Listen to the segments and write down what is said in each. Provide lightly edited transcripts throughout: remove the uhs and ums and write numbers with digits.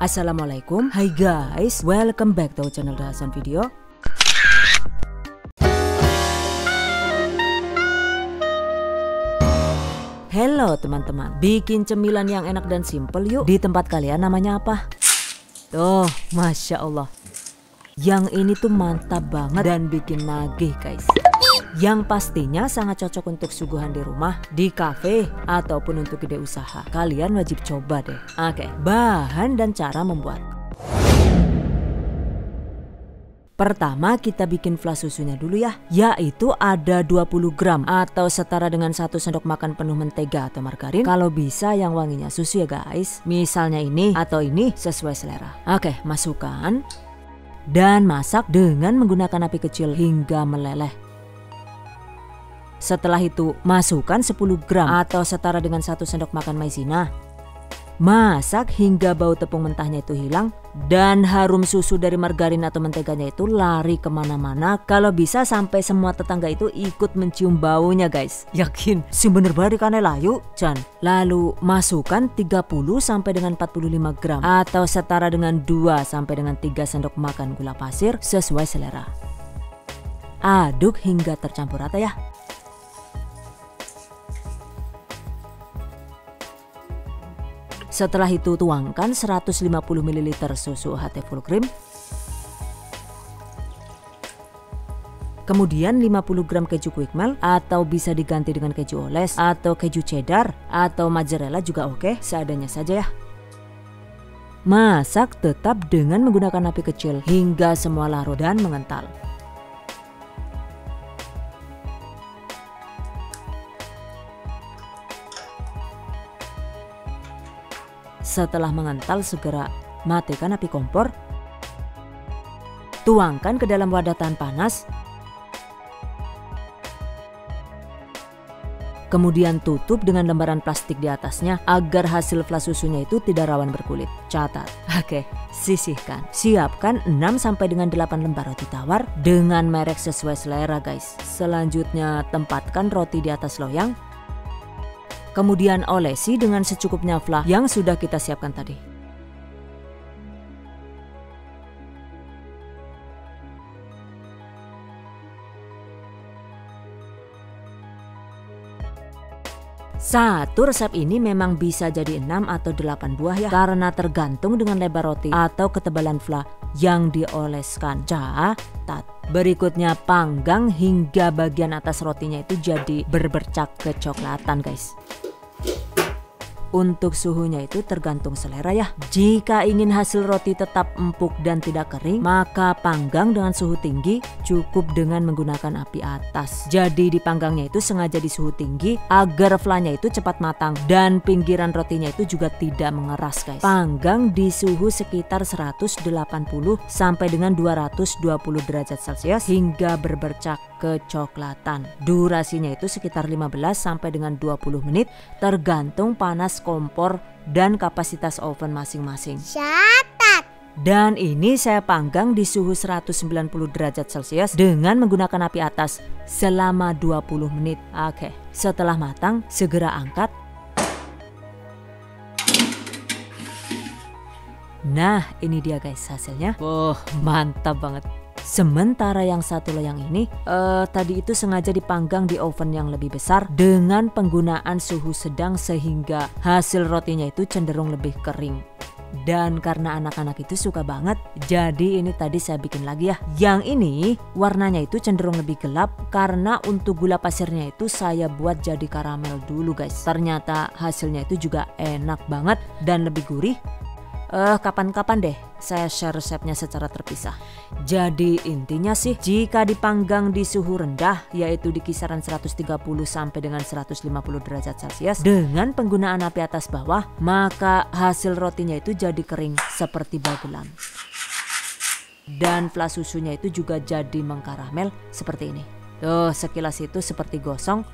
Assalamualaikum, hai guys, welcome back to channel Dahasan Video. Halo teman-teman, bikin cemilan yang enak dan simple yuk. Di tempat kalian namanya apa? Tuh, Masya Allah, yang ini tuh mantap banget dan bikin nagih guys. Yang pastinya sangat cocok untuk suguhan di rumah, di cafe, ataupun untuk ide usaha. Kalian wajib coba deh. Oke, bahan dan cara membuat. Pertama kita bikin flan susunya dulu ya, yaitu ada 20 gram atau setara dengan 1 sendok makan penuh mentega atau margarin. Kalau bisa yang wanginya susu ya guys, misalnya ini atau ini sesuai selera. Oke, masukkan dan masak dengan menggunakan api kecil hingga meleleh. Setelah itu masukkan 10 gram atau setara dengan 1 sendok makan maizena. Masak hingga bau tepung mentahnya itu hilang dan harum susu dari margarin atau menteganya itu lari kemana-mana. Kalau bisa sampai semua tetangga itu ikut mencium baunya guys. Yakin sih bener banget ikannya layu Chan. Lalu masukkan 30 sampai dengan 45 gram atau setara dengan 2 sampai dengan 3 sendok makan gula pasir sesuai selera. Aduk hingga tercampur rata ya. Setelah itu tuangkan 150 ml susu UHT full cream. Kemudian 50 gram keju quick melt atau bisa diganti dengan keju oles atau keju cheddar atau mozzarella juga oke, seadanya saja ya. Masak tetap dengan menggunakan api kecil hingga semua larut dan mengental. Setelah mengental segera matikan api kompor. Tuangkan ke dalam wadah tahan panas. Kemudian tutup dengan lembaran plastik di atasnya agar hasil flan susunya itu tidak rawan berkulit. Catat. Oke, sisihkan. Siapkan 6 sampai dengan 8 lembar roti tawar dengan merek sesuai selera guys. Selanjutnya tempatkan roti di atas loyang. Kemudian olesi dengan secukupnya flan yang sudah kita siapkan tadi. Satu resep ini memang bisa jadi 6 atau 8 buah ya, karena tergantung dengan lebar roti atau ketebalan flan yang dioleskan. Catat. Berikutnya panggang hingga bagian atas rotinya itu jadi berbercak kecoklatan guys. Untuk suhunya itu tergantung selera ya. Jika ingin hasil roti tetap empuk dan tidak kering, maka panggang dengan suhu tinggi, cukup dengan menggunakan api atas. Jadi dipanggangnya itu sengaja di suhu tinggi agar flannya itu cepat matang dan pinggiran rotinya itu juga tidak mengeras guys. Panggang di suhu sekitar 180 sampai dengan 220 derajat Celcius hingga berbercak kecoklatan. Durasinya itu sekitar 15 sampai dengan 20 menit tergantung panas kompor dan kapasitas oven masing-masing. Catat. Dan ini saya panggang di suhu 190 derajat Celcius dengan menggunakan api atas selama 20 menit. Oke, setelah matang segera angkat. Nah, ini dia guys hasilnya. Mantap banget. Sementara yang satu loyang ini tadi itu sengaja dipanggang di oven yang lebih besar dengan penggunaan suhu sedang sehingga hasil rotinya itu cenderung lebih kering. Dan karena anak-anak itu suka banget, jadi ini tadi saya bikin lagi ya. Yang ini warnanya itu cenderung lebih gelap karena untuk gula pasirnya itu saya buat jadi karamel dulu guys. Ternyata hasilnya itu juga enak banget dan lebih gurih. Kapan-kapan deh saya share resepnya secara terpisah. Jadi intinya sih, jika dipanggang di suhu rendah yaitu di kisaran 130 sampai dengan 150 derajat Celcius dengan penggunaan api atas bawah, maka hasil rotinya itu jadi kering seperti bagelan. Dan flan susunya itu juga jadi mengkaramel seperti ini. Tuh, sekilas itu seperti gosong.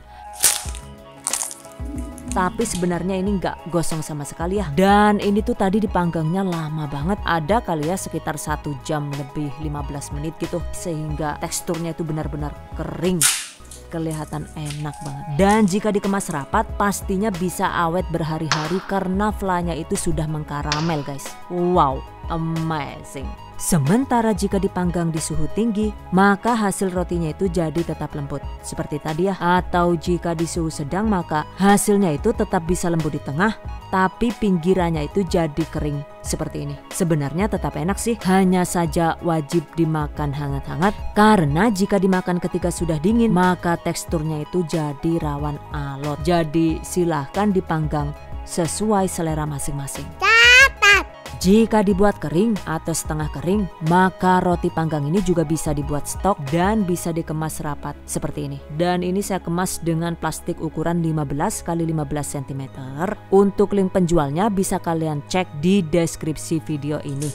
Tapi sebenarnya ini nggak gosong sama sekali ya. Dan ini tuh tadi dipanggangnya lama banget. Ada kali ya sekitar 1 jam lebih 15 menit gitu. Sehingga teksturnya itu benar-benar kering. kelihatan enak banget. Dan jika dikemas rapat pastinya bisa awet berhari-hari karena flanya itu sudah mengkaramel guys. Wow, amazing. Sementara jika dipanggang di suhu tinggi, maka hasil rotinya itu jadi tetap lembut seperti tadi ya. Atau jika di suhu sedang, maka hasilnya itu tetap bisa lembut di tengah, tapi pinggirannya itu jadi kering seperti ini. Sebenarnya tetap enak sih, hanya saja wajib dimakan hangat-hangat karena jika dimakan ketika sudah dingin, maka teksturnya itu jadi rawan alot. Jadi silahkan dipanggang sesuai selera masing-masing. Jika dibuat kering atau setengah kering, maka roti panggang ini juga bisa dibuat stok dan bisa dikemas rapat seperti ini. Dan ini saya kemas dengan plastik ukuran 15 x 15 cm. Untuk link penjualnya bisa kalian cek di deskripsi video ini.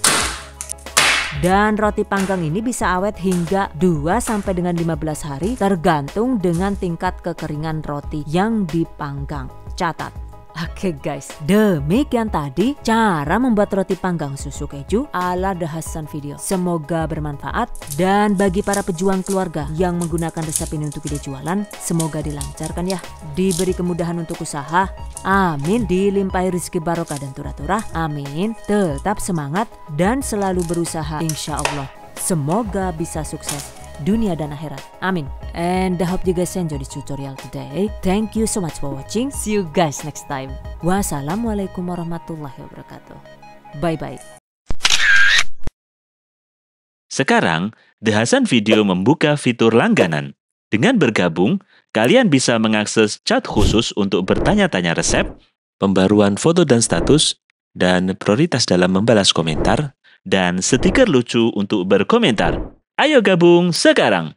Dan roti panggang ini bisa awet hingga 2 sampai dengan 15 hari tergantung dengan tingkat kekeringan roti yang dipanggang. Catat. Oke guys, demikian tadi cara membuat roti panggang susu keju ala The Hasan Video. Semoga bermanfaat dan bagi para pejuang keluarga yang menggunakan resep ini untuk ide jualan, semoga dilancarkan ya. Diberi kemudahan untuk usaha, amin. Dilimpahi rezeki barokah dan turah-turah, amin. Tetap semangat dan selalu berusaha, insya Allah. Semoga bisa sukses dunia dan akhirat. Amin. And I hope you guys enjoy this tutorial today. Thank you so much for watching. See you guys next time. Wassalamualaikum warahmatullahi wabarakatuh. Bye-bye. Sekarang, The Hasan Video membuka fitur langganan. Dengan bergabung, kalian bisa mengakses chat khusus untuk bertanya-tanya resep, pembaruan foto dan status, dan prioritas dalam membalas komentar, dan stiker lucu untuk berkomentar. Ayo gabung sekarang!